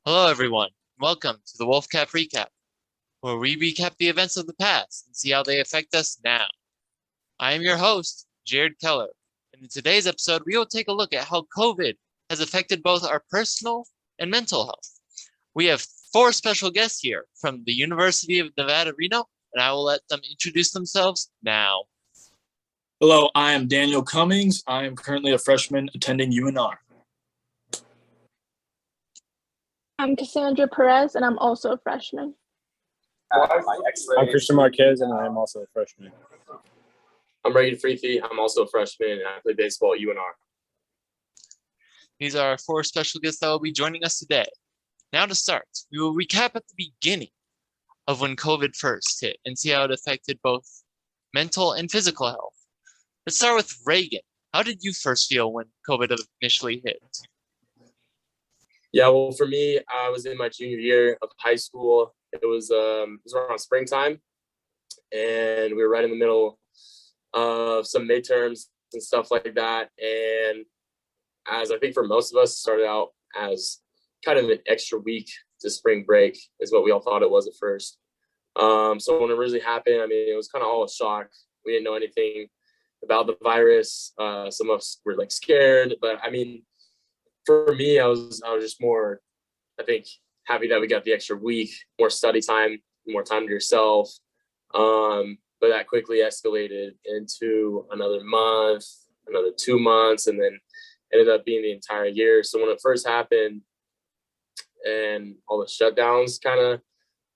Hello, everyone. Welcome to the WolfPack Recap, where we recap the events of the past and see how they affect us now. I am your host, Jared Keller, and in today's episode, we will take a look at how COVID has affected both our personal and mental health. We have four special guests here from the University of Nevada, Reno, and I will let them introduce themselves now. Hello, I am Daniel Cummings. I am currently a freshman attending UNR. I'm Cassandra Perez, and I'm also a freshman. I'm Christian Marquez, and I am also a freshman. I'm Reagan Freethy. I'm also a freshman, and I play baseball at UNR. These are our four special guests that will be joining us today. Now to start, we will recap at the beginning of when COVID first hit and see how it affected both mental and physical health. Let's start with Reagan. How did you first feel when COVID initially hit? Yeah, well, for me, I was in my junior year of high school. It was around springtime, and we were right in the middle of some midterms and stuff like that. And as I think for most of us, it started out as kind of an extra week to spring break is what we all thought it was at first. So when it really happened, I mean, it was kind of all a shock. We didn't know anything about the virus. Some of us were like scared, but I mean, for me, I was just more, I think, happy that we got the extra week, more study time, more time to yourself. But that quickly escalated into another month, another 2 months, and then ended up being the entire year. So when it first happened and all the shutdowns kind of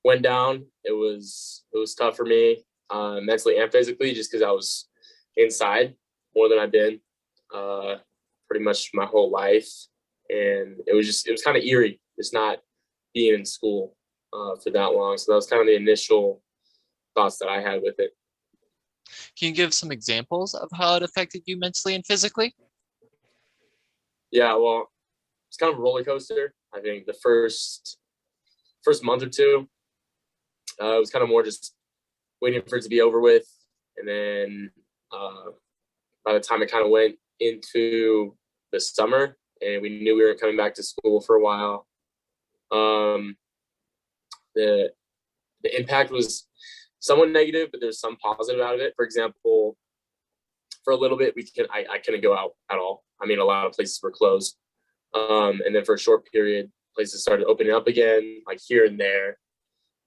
went down, it was tough for me mentally and physically, just because I was inside more than I've been pretty much my whole life. And it was kind of eerie just not being in school for that long. So that was kind of the initial thoughts that I had with it. Can you give some examples of how it affected you mentally and physically? Yeah, well, it's kind of a roller coaster. I think the first month or two, it was kind of more just waiting for it to be over with. And then by the time it kind of went into the summer, and we knew we weren't coming back to school for a while, the impact was somewhat negative, but there's some positive out of it. For example, for a little bit, I couldn't go out at all. I mean, a lot of places were closed. And then for a short period, places started opening up again, like here and there.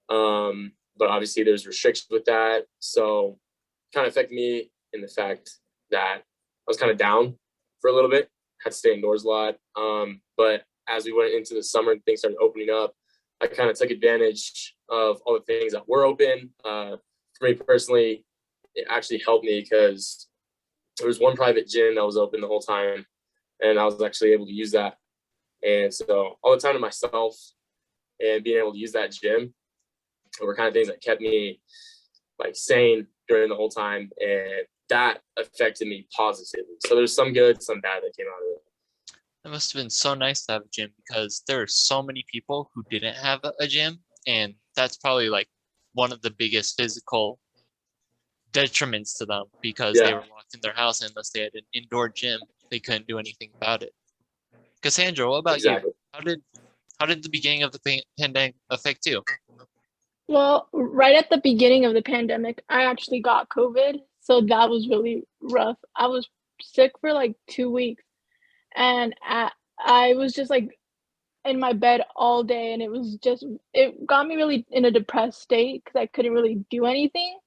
But obviously there's restrictions with that. So it kind of affected me in the fact that I was kind of down for a little bit, had to stay indoors a lot. But as we went into the summer and things started opening up, I kind of took advantage of all the things that were open. For me personally, it actually helped me because there was one private gym that was open the whole time, and I was actually able to use that. And so all the time to myself and being able to use that gym were kind of things that kept me like sane during the whole time, and that affected me positively. So there's some good, some bad that came out of it. It must have been so nice to have a gym because there are so many people who didn't have a gym, and that's probably like one of the biggest physical detriments to them because they were locked in their house, and unless they had an indoor gym, they couldn't do anything about it. Cassandra, what about you? How did the beginning of the pandemic affect you? Well, right at the beginning of the pandemic, I actually got COVID, so that was really rough. I was sick for like 2 weeks, and I was just like in my bed all day, and it got me really in a depressed state because I couldn't really do anything.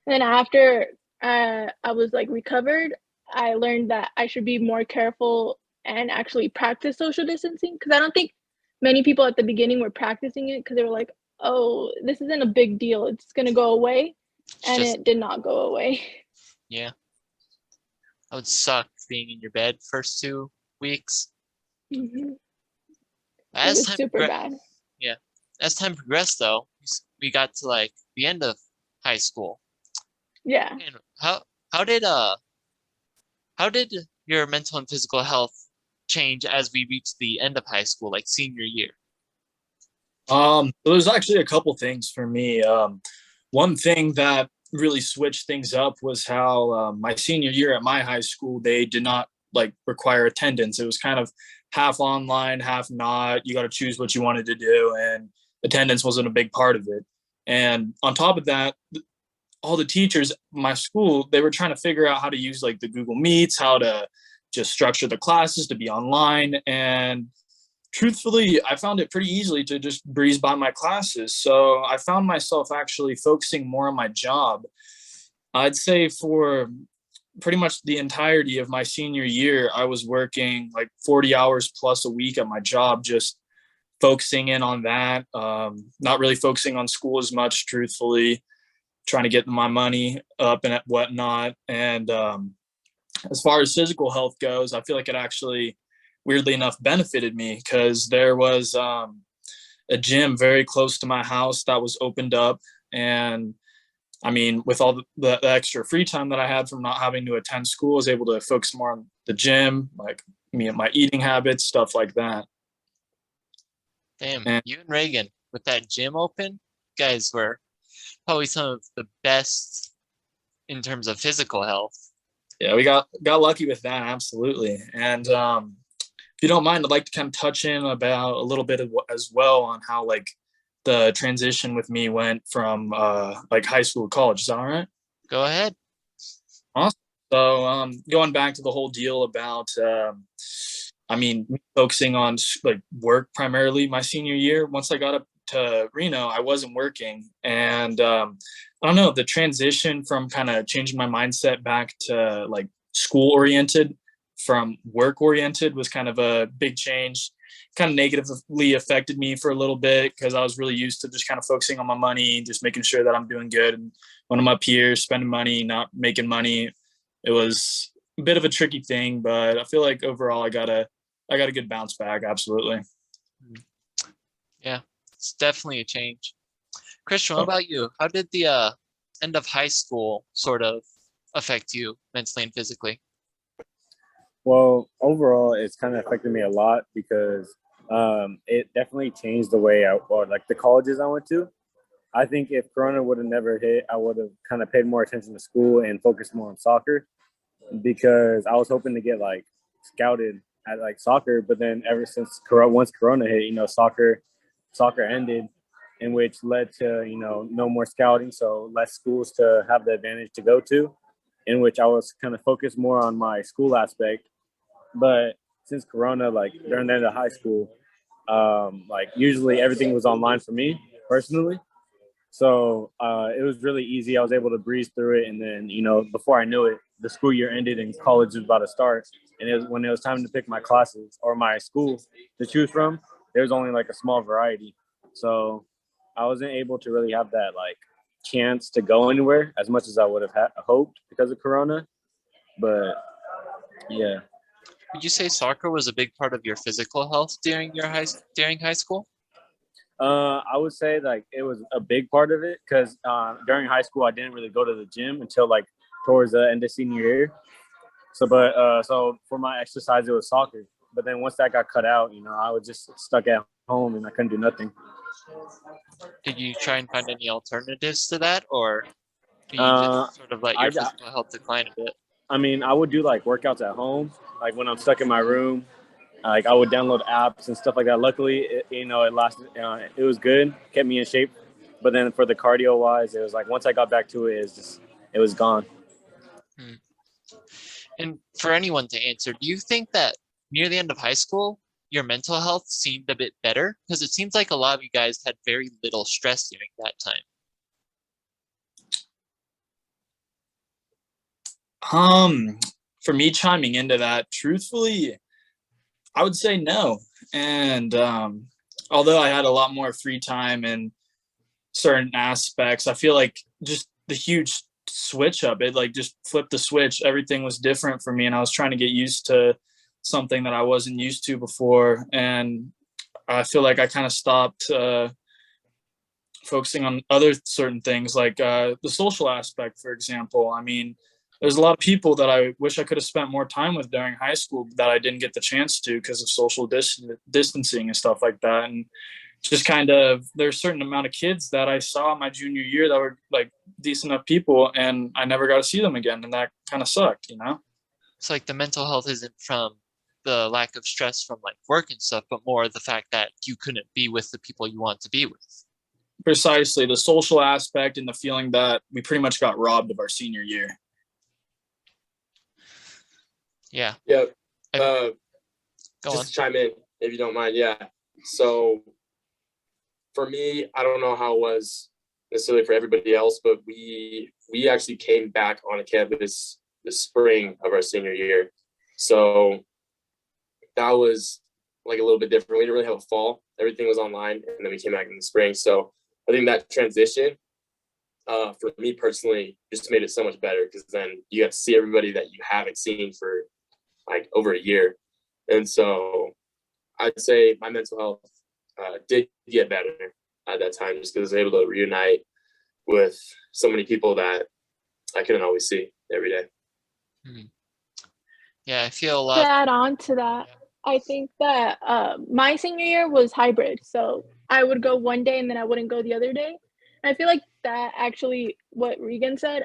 And then after I was like recovered, I learned that I should be more careful and actually practice social distancing, because I don't think many people at the beginning were practicing it because they were like, oh, this isn't a big deal, it's gonna go away. And it did not go away. Yeah. That would suck being in your bed first 2 weeks. Mm-hmm. It was super bad. Yeah. As time progressed, though, we got to like the end of high school. Yeah. And how did your mental and physical health change as we reached the end of high school, like senior year? There's actually a couple things for me. One thing that really switched things up was how my senior year at my high school, they did not like require attendance. It was kind of half online, half not. You got to choose what you wanted to do, and attendance wasn't a big part of it. And on top of that, all the teachers in my school, they were trying to figure out how to use like the Google Meets, how to just structure the classes to be online. And truthfully, I found it pretty easily to just breeze by my classes. So I found myself actually focusing more on my job. I'd say for pretty much the entirety of my senior year, I was working like 40 hours plus a week at my job, just focusing in on that. Not really focusing on school as much, truthfully, trying to get my money up and whatnot. And as far as physical health goes, I feel like it actually, weirdly enough, benefited me because there was a gym very close to my house that was opened up. And I mean, with all the extra free time that I had from not having to attend school, I was able to focus more on the gym, like me and my eating habits, stuff like that. Damn, And you and Reagan with that gym open, you guys were probably some of the best in terms of physical health. yeah, we got lucky with that, absolutely. And if you don't mind, I'd like to kind of touch in about a little bit of, as well on how like the transition with me went from like high school to college. Is that all right? Go ahead. Awesome. So going back to the whole deal about I mean, focusing on like work primarily my senior year. Once I got up to Reno, I wasn't working, and I don't know, the transition from kind of changing my mindset back to like school oriented from work oriented was kind of a big change. Kind of negatively affected me for a little bit because I was really used to just kind of focusing on my money, just making sure that I'm doing good. And when I'm up here spending money, not making money, it was a bit of a tricky thing. But I feel like overall, I got a good bounce back. Absolutely. Yeah, it's definitely a change. Christian, what about you? How did the end of high school sort of affect you mentally and physically? Well, overall, it's kind of affected me a lot because it definitely changed the way or like the colleges I went to. I think if Corona would have never hit, I would have kind of paid more attention to school and focused more on soccer because I was hoping to get like scouted at like soccer. But then ever since once Corona hit, soccer ended, in which led to, no more scouting. So less schools to have the advantage to go to, in which I was kind of focused more on my school aspect. But since Corona, like during the end of high school, like usually everything was online for me personally. So it was really easy. I was able to breeze through it. And then, before I knew it, the school year ended and college was about to start. And when it was time to pick my classes or my school to choose from, there was only like a small variety. So I wasn't able to really have that like chance to go anywhere as much as I would have hoped because of Corona. But yeah. Would you say soccer was a big part of your physical health during high school? I would say like it was a big part of it because during high school I didn't really go to the gym until like towards the end of senior year. So for my exercise it was soccer. But then once that got cut out, I was just stuck at home and I couldn't do nothing. Did you try and find any alternatives to that, or did you just sort of let your physical health decline a bit? I mean, I would do like workouts at home, like when I'm stuck in my room. Like I would download apps and stuff like that. Luckily, it lasted. It was good, kept me in shape. But then for the cardio wise, it was like once I got back to it, it was gone. And for anyone to answer, do you think that near the end of high school, your mental health seemed a bit better? Because it seems like a lot of you guys had very little stress during that time. For me chiming into that, truthfully, I would say no. And although I had a lot more free time in certain aspects, I feel like just the huge switch up, it like just flipped the switch. Everything was different for me, and I was trying to get used to something that I wasn't used to before. And I feel like I kind of stopped focusing on other certain things, like the social aspect, for example. I mean, there's a lot of people that I wish I could have spent more time with during high school that I didn't get the chance to because of social distancing and stuff like that. And just kind of, there's a certain amount of kids that I saw my junior year that were like decent enough people, and I never got to see them again. And that kind of sucked, It's like the mental health isn't from the lack of stress from like work and stuff, but more the fact that you couldn't be with the people you want to be with. Precisely, the social aspect and the feeling that we pretty much got robbed of our senior year. Yeah. Yeah. Go Just on. to chime in, if you don't mind. Yeah. So for me, I don't know how it was necessarily for everybody else, but we actually came back on campus the spring of our senior year. So that was like a little bit different. We didn't really have a fall. Everything was online, and then we came back in the spring. So I think that transition, for me personally, just made it so much better because then you got to see everybody that you haven't seen for like over a year. And so I'd say my mental health did get better at that time just because I was able to reunite with so many people that I couldn't always see every day. Yeah, I feel a To lot. add on to that, I think that my senior year was hybrid. So I would go one day and then I wouldn't go the other day. And I feel like that actually, what Regan said,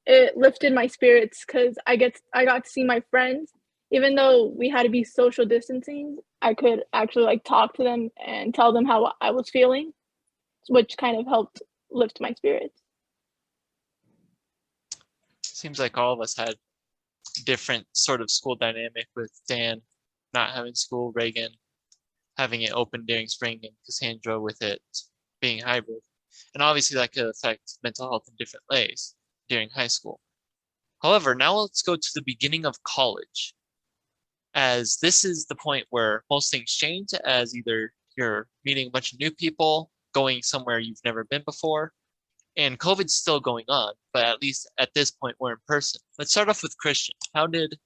it lifted my spirits because I got to see my friends. Even though we had to be social distancing, I could actually like talk to them and tell them how I was feeling, which kind of helped lift my spirits. Seems like all of us had different sort of school dynamic, with Dan not having school, Reagan having it open during spring, and Cassandra with it being hybrid. And obviously that could affect mental health in different ways during high school. However, now let's go to the beginning of college, as this is the point where most things change, as either you're meeting a bunch of new people, going somewhere you've never been before, and COVID's still going on, but at least at this point we're in person. Let's start off with Christian. How did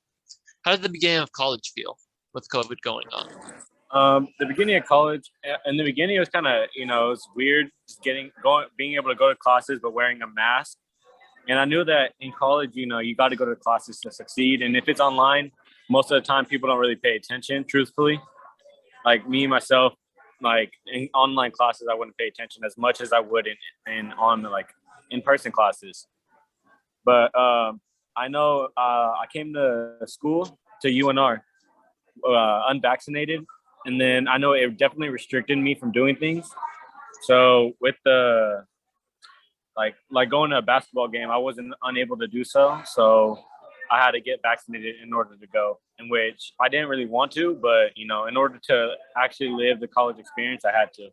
the beginning of college feel with COVID going on? The beginning of college, in the beginning, it was kind of, it was weird just being able to go to classes, but wearing a mask. And I knew that in college, you got to go to classes to succeed. And if it's online, most of the time, people don't really pay attention, truthfully. Like me, myself, like in online classes, I wouldn't pay attention as much as I would in in-person classes. But I know I came to school to UNR unvaccinated, and then I know it definitely restricted me from doing things. So with the like going to a basketball game, I wasn't unable to do so. So I had to get vaccinated in order to go, in which I didn't really want to, but in order to actually live the college experience, I had to.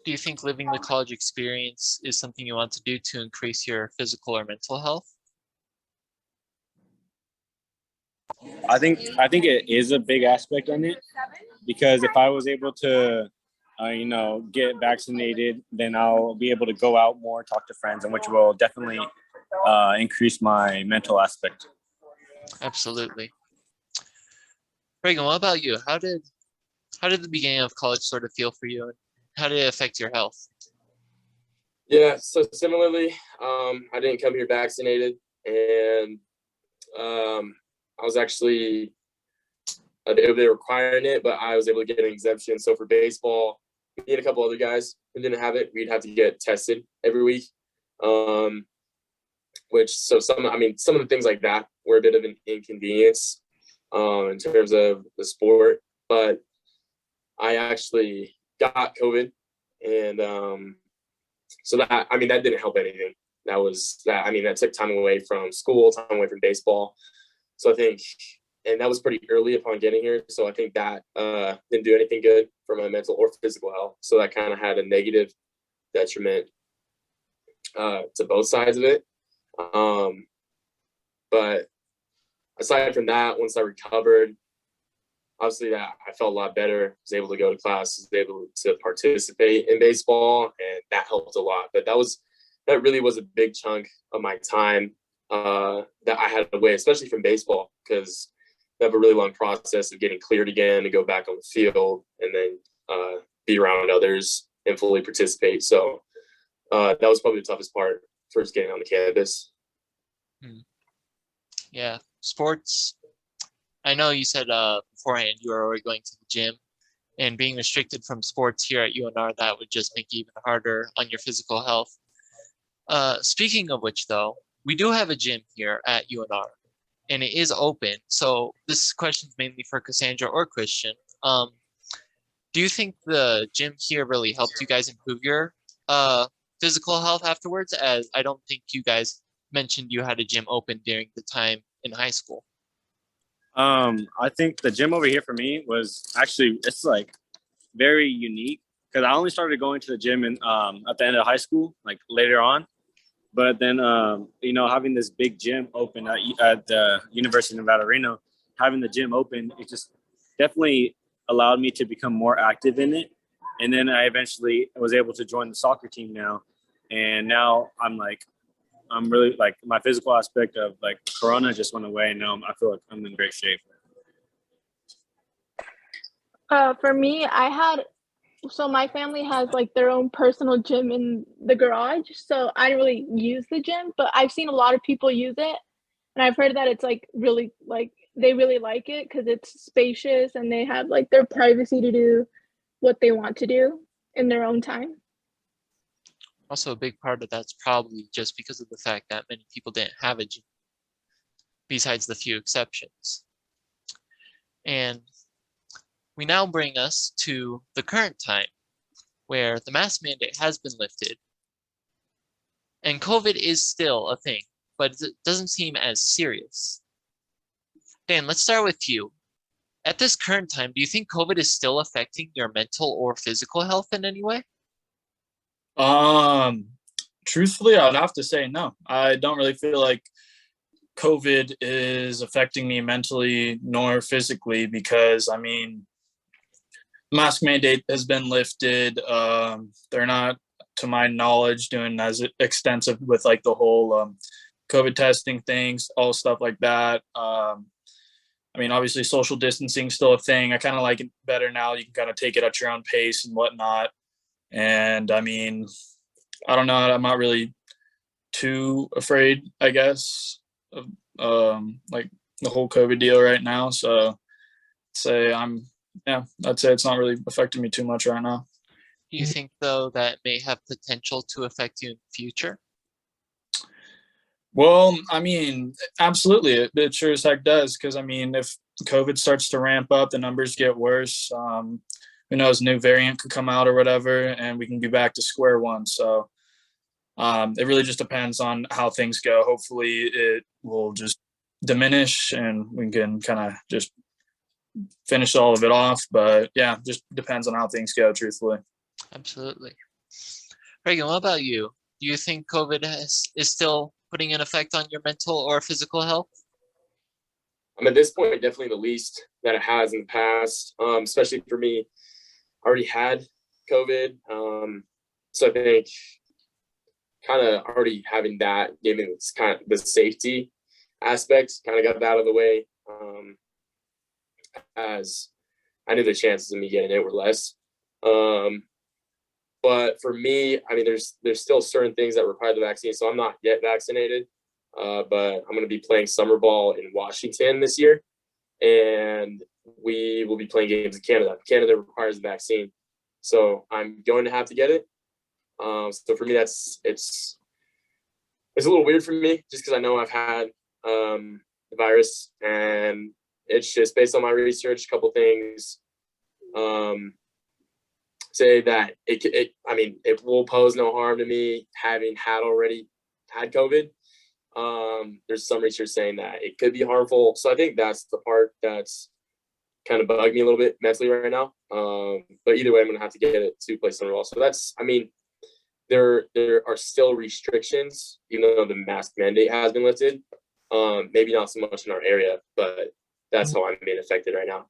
Do you think living the college experience is something you want to do to increase your physical or mental health? I think it is a big aspect on it, because if I was able to, get vaccinated, then I'll be able to go out more, talk to friends, and which will definitely increase my mental aspect. Absolutely. Reagan, what about you? How did the beginning of college sort of feel for you, and how did it affect your health? Yeah, so similarly, I didn't come here vaccinated, and I was actually they were requiring it, but I was able to get an exemption. So for baseball, me and a couple other guys who didn't have it, we'd have to get tested every week. Which some of the things like that were a bit of an inconvenience in terms of the sport. But I actually got COVID, and so that didn't help anything. That took time away from school, time away from baseball. So I think, and that was pretty early upon getting here. So I think that didn't do anything good for my mental or physical health. So that kind of had a negative detriment to both sides of it. But aside from that, once I recovered, obviously I felt a lot better. I was able to go to class, was able to participate in baseball, and that helped a lot. But that really was a big chunk of my time that I had away, especially from baseball, because they have a really long process of getting cleared again to go back on the field and then be around others and fully participate. So that was probably the toughest part, first getting on the campus. Yeah, sports. I know you said beforehand you were already going to the gym, and being restricted from sports here at UNR, that would just make it even harder on your physical health. Speaking of which, though, we do have a gym here at UNR, and it is open. So this question is mainly for Cassandra or Christian. Do you think the gym here really helped you guys improve your physical health afterwards? As I don't think you guys mentioned you had a gym open during the time in high school. I think the gym over here for me was actually, it's like very unique because I only started going to the gym in at the end of high school, like later on. But then, having this big gym open at the University of Nevada, Reno, having the gym open, it just definitely allowed me to become more active in it. And then I eventually was able to join the soccer team now. And now I'm really like my physical aspect of like Corona just went away. And now I feel like I'm in great shape. For me, my family has like their own personal gym in the garage, so I didn't really use the gym, but I've seen a lot of people use it, and I've heard that it's like really like they really like it because it's spacious and they have like their privacy to do what they want to do in their own time. Also, a big part of that's probably just because of the fact that many people didn't have a gym, besides the few exceptions. And we now bring us to the current time, where the mask mandate has been lifted, and COVID is still a thing, but it doesn't seem as serious. Dan, let's start with you. At this current time, do you think COVID is still affecting your mental or physical health in any way? Truthfully, I'd have to say no. I don't really feel like COVID is affecting me mentally nor physically because, I mean, mask mandate has been lifted. They're not, to my knowledge, doing as extensive with like the whole COVID testing things, all stuff like that. I mean, obviously, social distancing is still a thing. I kind of like it better now. You can kind of take it at your own pace and whatnot. And I mean, I don't know. I'm not really too afraid, I guess, of like the whole COVID deal right now. So I'd say it's not really affecting me too much right now. Do you think, though, that may have potential to affect you in the future? Well, I mean, absolutely. It sure as heck does. Because, I mean, if COVID starts to ramp up, the numbers get worse. Who knows, new variant could come out or whatever, and we can be back to square one. So it really just depends on how things go. Hopefully it will just diminish and we can kind of just finish all of it off. But yeah, just depends on how things go, truthfully. Absolutely. Reagan, what about you? Do you think COVID is still putting an effect on your mental or physical health? At this point, definitely the least that it has in the past, especially for me. I already had COVID. So I think kind of already having that gave me this kind of the safety aspect, kind of got that out of the way, as I knew the chances of me getting it were less. But for me, I mean, there's still certain things that require the vaccine. So I'm not yet vaccinated, but I'm going to be playing summer ball in Washington this year. And we will be playing games in Canada. Canada requires the vaccine. So I'm going to have to get it. So for me, it's a little weird for me just because I know I've had the virus, and it's just based on my research, a couple things say that it will pose no harm to me having already had COVID. There's some research saying that it could be harmful. So I think that's the part that's kind of bugged me a little bit mentally right now. But either way, I'm going to have to get it to play summer ball. So that's, I mean, there are still restrictions, even though the mask mandate has been lifted. Maybe not so much in our area, but that's how I'm being affected right now.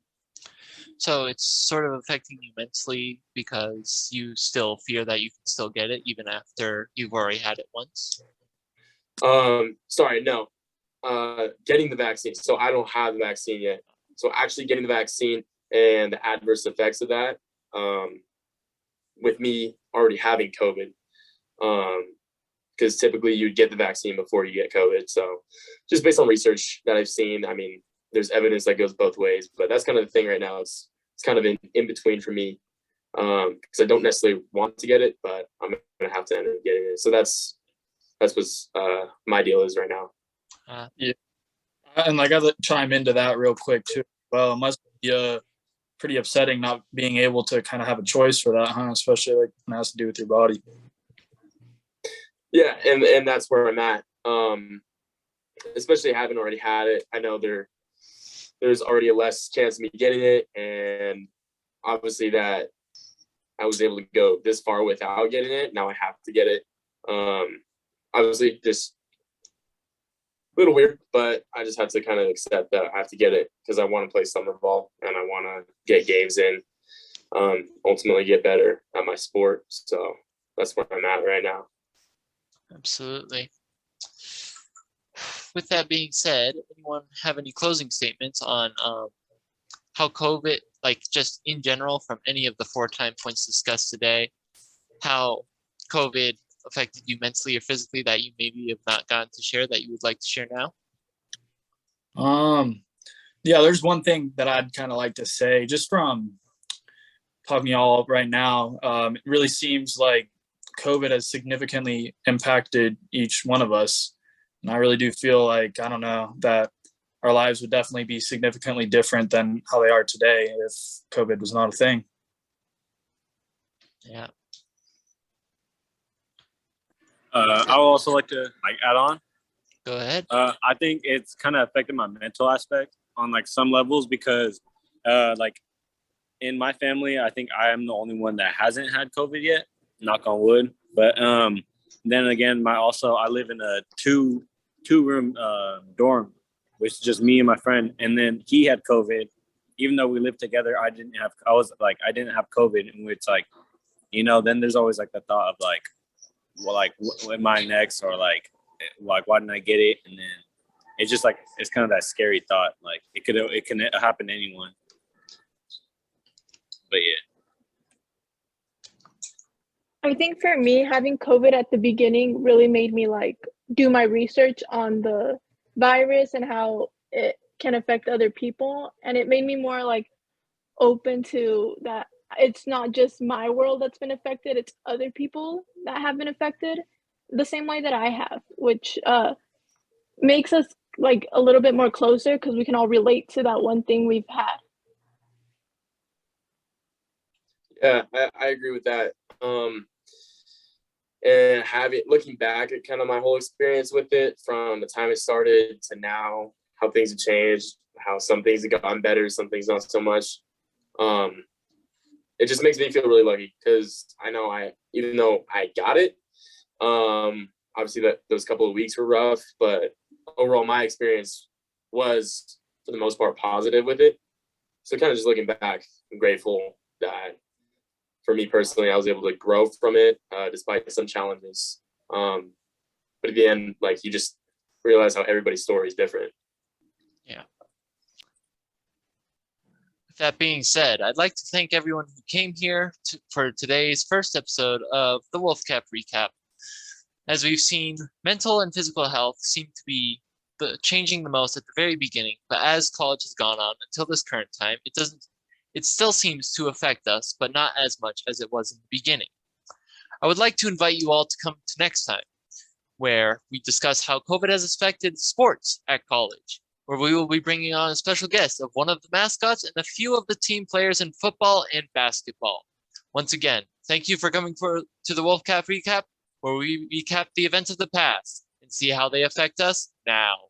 So it's sort of affecting you mentally because you still fear that you can still get it even after you've already had it once? Sorry, no. Getting the vaccine. So I don't have the vaccine yet. So actually getting the vaccine and the adverse effects of that, with me already having COVID, because typically you'd get the vaccine before you get COVID. So just based on research that I've seen, I mean, there's evidence that goes both ways, but that's kind of the thing right now. It's kind of in between for me, because I don't necessarily want to get it, but I'm going to have to end up getting it. So that's what my deal is right now. Yeah. And I got to chime into that real quick too. Well, it must be pretty upsetting not being able to kind of have a choice for that, huh? Especially like when it has to do with your body. Yeah, and that's where I'm at. Especially having already had it, I know there's already a less chance of me getting it, and obviously that I was able to go this far without getting it. Now I have to get it. Obviously, just a little weird, but I just have to kind of accept that I have to get it because I want to play summer ball and I want to get games in, ultimately get better at my sport. So that's where I'm at right now. Absolutely. With that being said, anyone have any closing statements on how COVID, like just in general, from any of the 4 time points discussed today, how COVID affected you mentally or physically that you maybe have not gotten to share that you would like to share now? Yeah, there's one thing that I'd kind of like to say just from talking to y'all right now. It really seems like COVID has significantly impacted each one of us. And I really do feel like, I don't know, that our lives would definitely be significantly different than how they are today if COVID was not a thing. Yeah. I would also like to add on. Go ahead. I think it's kind of affected my mental aspect on some levels because in my family, I think I am the only one that hasn't had COVID yet. Knock on wood. But then again, I live in a two room dorm, which is just me and my friend. And then he had COVID. Even though we lived together, I didn't have COVID. And it's then there's always the thought of what am I next? Or why didn't I get it? And then it's just it's kind of that scary thought. It can happen to anyone. But yeah. I think for me, having COVID at the beginning really made me do my research on the virus and how it can affect other people. And it made me more open to that. It's not just my world that's been affected, it's other people that have been affected the same way that I have, which makes us a little bit more closer because we can all relate to that one thing we've had. Yeah, I agree with that. And looking back at kind of my whole experience with it from the time it started to now, how things have changed, how some things have gotten better, some things not so much. It just makes me feel really lucky because I know even though I got it, obviously those couple of weeks were rough, but overall my experience was for the most part positive with it. So kind of just looking back, I'm grateful that for me personally, I was able to grow from it despite some challenges. But at the end, you just realize how everybody's story is different. Yeah. With that being said, I'd like to thank everyone who came here for today's first episode of the WolfPack Recap. As we've seen, mental and physical health seem to be changing the most at the very beginning, but as college has gone on until this current time, it still seems to affect us, but not as much as it was in the beginning. I would like to invite you all to come to next time, where we discuss how COVID has affected sports at college, where we will be bringing on a special guest of one of the mascots and a few of the team players in football and basketball. Once again, thank you for coming to the WolfPack Recap, where we recap the events of the past and see how they affect us now.